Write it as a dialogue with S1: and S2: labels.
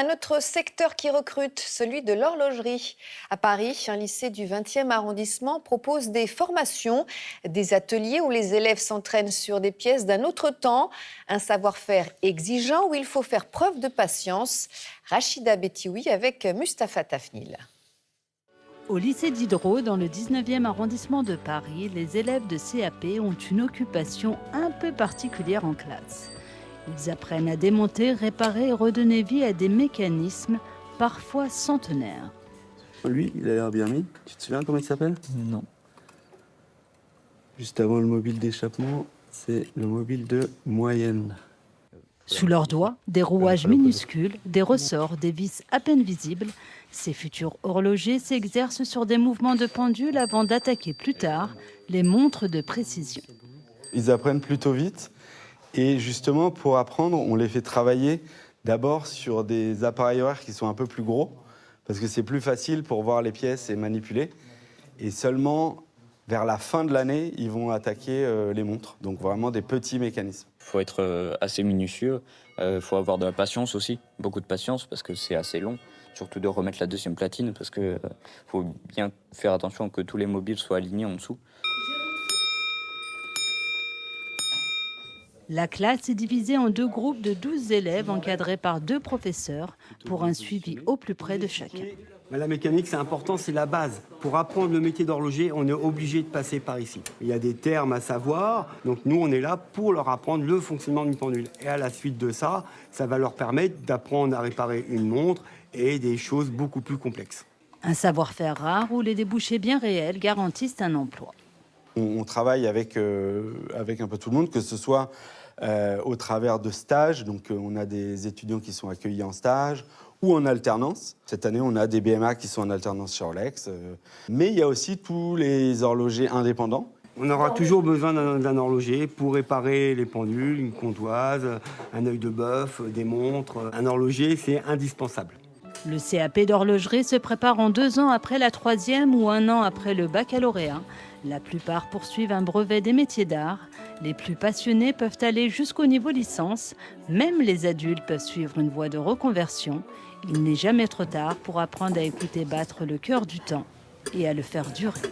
S1: Un autre secteur qui recrute, celui de l'horlogerie. À Paris, un lycée du 20e arrondissement propose des formations, des ateliers où les élèves s'entraînent sur des pièces d'un autre temps. Un savoir-faire exigeant où il faut faire preuve de patience. Rachida Betioui avec Mustapha Tafnil.
S2: Au lycée Diderot, dans le 19e arrondissement de Paris, les élèves de CAP ont une occupation un peu particulière en classe. Ils apprennent à démonter, réparer et redonner vie à des mécanismes parfois centenaires.
S3: Lui, il a l'air bien mis. Tu te souviens comment il s'appelle?
S4: Non.
S3: Juste avant le mobile d'échappement, c'est le mobile de moyenne.
S2: Sous leurs doigts, des rouages minuscules, des ressorts, des vis à peine visibles. Ces futurs horlogers s'exercent sur des mouvements de pendule avant d'attaquer plus tard les montres de précision.
S3: Ils apprennent plutôt vite. Et justement, pour apprendre, on les fait travailler d'abord sur des appareils horaires qui sont un peu plus gros, parce que c'est plus facile pour voir les pièces et manipuler. Et seulement vers la fin de l'année, ils vont attaquer les montres. Donc vraiment des petits mécanismes.
S4: Il faut être assez minutieux, il faut avoir de la patience aussi, beaucoup de patience parce que c'est assez long. Surtout de remettre la deuxième platine parce qu'il faut bien faire attention que tous les mobiles soient alignés en dessous.
S2: La classe est divisée en deux groupes de 12 élèves encadrés par 2 professeurs pour un suivi au plus près de chacun.
S5: La mécanique, c'est important, c'est la base. Pour apprendre le métier d'horloger, on est obligé de passer par ici. Il y a des termes à savoir, donc nous, on est là pour leur apprendre le fonctionnement d'une pendule. Et à la suite de ça, ça va leur permettre d'apprendre à réparer une montre et des choses beaucoup plus complexes.
S2: Un savoir-faire rare où les débouchés bien réels garantissent un emploi.
S3: On travaille avec un peu tout le monde, que ce soit au travers de stages. Donc on a des étudiants qui sont accueillis en stage ou en alternance. Cette année, on a des BMA qui sont en alternance chez Rolex. Mais il y a aussi tous les horlogers indépendants.
S5: On aura toujours besoin d'un horloger pour réparer les pendules, une comptoise, un œil de bœuf, des montres. Un horloger, c'est indispensable.
S2: Le CAP d'horlogerie se prépare en 2 ans après la 3e ou 1 an après le baccalauréat. La plupart poursuivent un brevet des métiers d'art. Les plus passionnés peuvent aller jusqu'au niveau licence. Même les adultes peuvent suivre une voie de reconversion. Il n'est jamais trop tard pour apprendre à écouter battre le cœur du temps et à le faire durer.